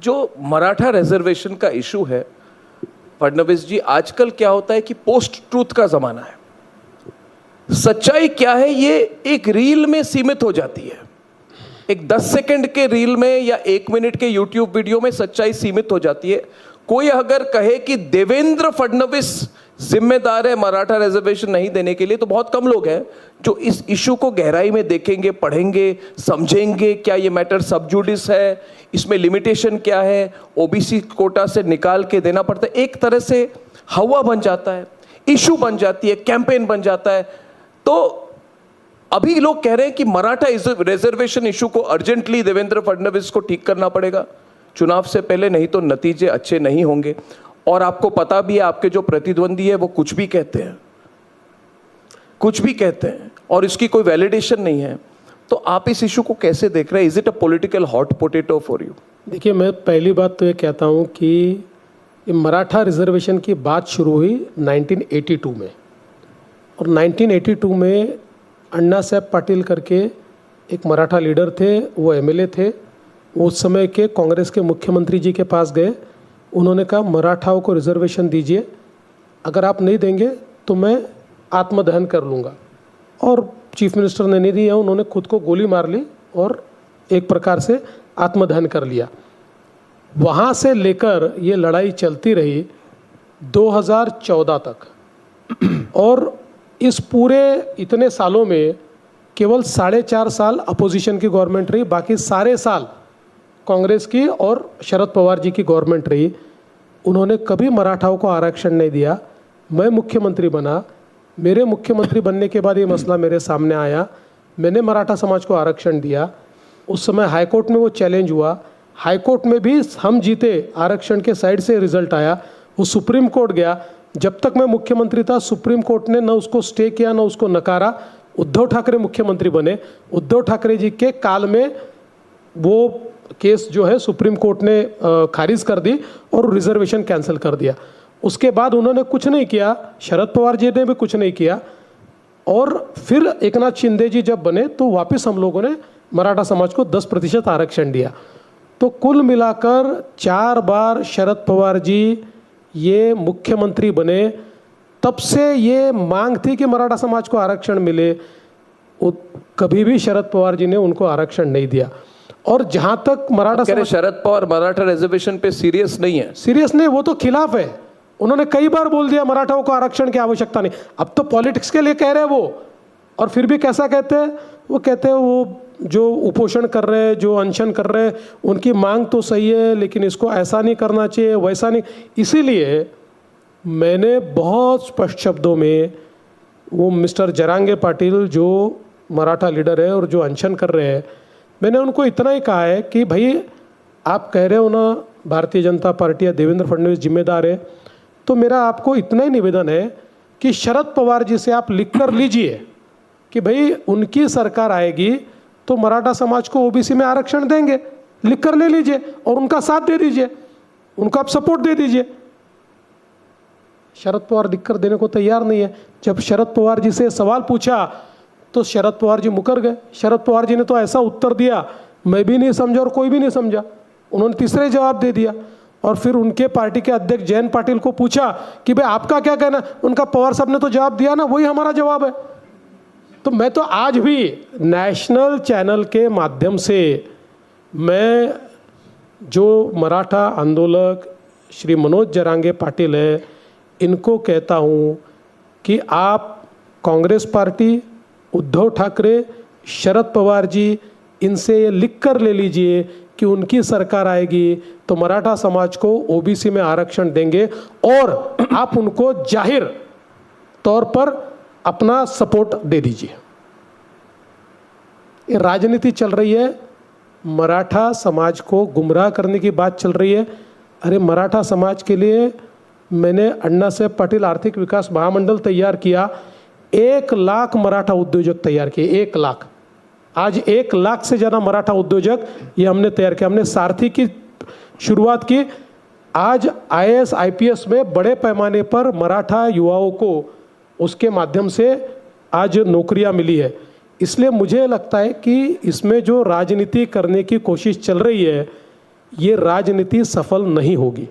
जो मराठा रिजर्वेशन का इशू है फडणवीस जी, आजकल क्या होता है कि पोस्ट ट्रूथ का जमाना है। सच्चाई क्या है ये एक रील में सीमित हो जाती है। एक 10 सेकंड के रील में या 1 मिनट के यूट्यूब वीडियो में सच्चाई सीमित हो जाती है। कोई अगर कहे कि देवेंद्र फडणवीस जिम्मेदार है मराठा रिजर्वेशन नहीं देने के लिए, तो बहुत कम लोग हैं जो इस इशू को गहराई में देखेंगे, पढ़ेंगे, समझेंगे। क्या ये मैटर सब जुडिस है, इसमें लिमिटेशन क्या है, ओबीसी कोटा से निकाल के देना पड़ता है। एक तरह से हवा बन जाता है, इशू बन जाती है, कैंपेन बन जाता है। तो अभी लोग कह रहे हैं कि मराठा रिजर्वेशन इशू को अर्जेंटली देवेंद्र फडणवीस को ठीक करना पड़ेगा चुनाव से पहले, नहीं तो नतीजे अच्छे नहीं होंगे। और आपको पता भी है आपके जो प्रतिद्वंदी है वो कुछ भी कहते हैं, कुछ भी कहते हैं और इसकी कोई वैलिडेशन नहीं है। तो आप इस इशू को कैसे देख रहे हैं? Is it a political hot potato for you? देखिए, मैं पहली बात तो ये कहता हूँ कि ये मराठा रिजर्वेशन की बात शुरू हुई 1982 में, और 1982 में अण्णा साहब पाटिल करके एक मराठा लीडर थे, वो एमएलए थे। वो उस समय के कांग्रेस के मुख्यमंत्री जी के पास गए। उन्होंने कहा मराठाओं को रिजर्वेशन दीजिए, अगर आप नहीं देंगे तो मैं आत्मदहन कर लूँगा। और चीफ मिनिस्टर ने नहीं दिया, उन्होंने खुद को गोली मार ली और एक प्रकार से आत्मदहन कर लिया। वहाँ से लेकर ये लड़ाई चलती रही 2014 तक। और इस पूरे इतने सालों में केवल 4.5 साल अपोजिशन की गवर्नमेंट रही, बाकी सारे साल कांग्रेस की और शरद पवार जी की गवर्नमेंट रही। उन्होंने कभी मराठाओं को आरक्षण नहीं दिया। मैं मुख्यमंत्री बना, मेरे मुख्यमंत्री बनने के बाद ये मसला मेरे सामने आया, मैंने मराठा समाज को आरक्षण दिया। उस समय हाईकोर्ट में वो चैलेंज हुआ, हाईकोर्ट में भी हम जीते, आरक्षण के साइड से रिजल्ट आया। वो सुप्रीम कोर्ट गया, जब तक मैं मुख्यमंत्री था सुप्रीम कोर्ट ने न उसको स्टे किया न उसको नकारा। उद्धव ठाकरे मुख्यमंत्री बने, उद्धव ठाकरे जी के काल में वो केस जो है सुप्रीम कोर्ट ने खारिज कर दी और रिजर्वेशन कैंसिल कर दिया। उसके बाद उन्होंने कुछ नहीं किया, शरद पवार जी ने भी कुछ नहीं किया। और फिर एकनाथ शिंदे जी जब बने तो वापस हम लोगों ने मराठा समाज को 10% आरक्षण दिया। तो कुल मिलाकर 4 बार शरद पवार जी ये मुख्यमंत्री बने, तब से ये मांग थी कि मराठा समाज को आरक्षण मिले। कभी भी शरद पवार जी ने उनको आरक्षण नहीं दिया। और जहां तक मराठा समाज, शरद पवार मराठा रिजर्वेशन पे सीरियस नहीं है? सीरियस नहीं, वो तो खिलाफ है। उन्होंने कई बार बोल दिया मराठाओं को आरक्षण की आवश्यकता नहीं। अब तो पॉलिटिक्स के लिए कह रहे हैं वो, और फिर भी कैसा कहते हैं? वो कहते हैं वो जो उपोषण कर रहे हैं, जो अनशन कर रहे हैं, उनकी मांग तो सही है, लेकिन इसको ऐसा नहीं करना चाहिए, वैसा नहीं। इसीलिए मैंने बहुत स्पष्ट शब्दों में वो मिस्टर जरांगे पाटिल जो मराठा लीडर है और जो अनशन कर रहे हैं, मैंने उनको इतना ही कहा है कि भाई आप कह रहे हो ना भारतीय जनता पार्टी या देवेंद्र फडणवीस जिम्मेदार है, तो मेरा आपको इतना ही निवेदन है कि शरद पवार जी से आप लिख कर लीजिए कि भाई उनकी सरकार आएगी तो मराठा समाज को ओबीसी में आरक्षण देंगे, लिख कर ले लीजिए और उनका साथ दे दीजिए, उनको आप सपोर्ट दे दीजिए। शरद पवार लिख कर देने को तैयार नहीं है। जब शरद पवार जी से सवाल पूछा तो शरद पवार जी मुकर गए। शरद पवार जी ने तो ऐसा उत्तर दिया, मैं भी नहीं समझा और कोई भी नहीं समझा। उन्होंने तीसरे जवाब दे दिया। और फिर उनके पार्टी के अध्यक्ष जयंत पाटिल को पूछा कि भाई आपका क्या कहना, उनका पवार साहब ने तो जवाब दिया ना, वही हमारा जवाब है। तो मैं तो आज भी नेशनल चैनल के माध्यम से मैं जो मराठा आंदोलक श्री मनोज जरांगे पाटिल है, इनको कहता हूँ कि आप कांग्रेस पार्टी, उद्धव ठाकरे, शरद पवार जी, इनसे ये लिख कर ले लीजिए कि उनकी सरकार आएगी तो मराठा समाज को ओबीसी में आरक्षण देंगे, और आप उनको जाहिर तौर पर अपना सपोर्ट दे दीजिए। ये राजनीति चल रही है, मराठा समाज को गुमराह करने की बात चल रही है। अरे मराठा समाज के लिए मैंने अण्णा साहब पाटिल आर्थिक विकास महामंडल तैयार किया, 1 लाख मराठा उद्योजक तैयार किए, 1 लाख। आज 1 लाख से ज़्यादा मराठा उद्योजक ये हमने तैयार किया। हमने सारथी की शुरुआत की। आज आईएएस आईपीएस में बड़े पैमाने पर मराठा युवाओं को उसके माध्यम से आज नौकरियां मिली है। इसलिए मुझे लगता है कि इसमें जो राजनीति करने की कोशिश चल रही है, ये राजनीति सफल नहीं होगी।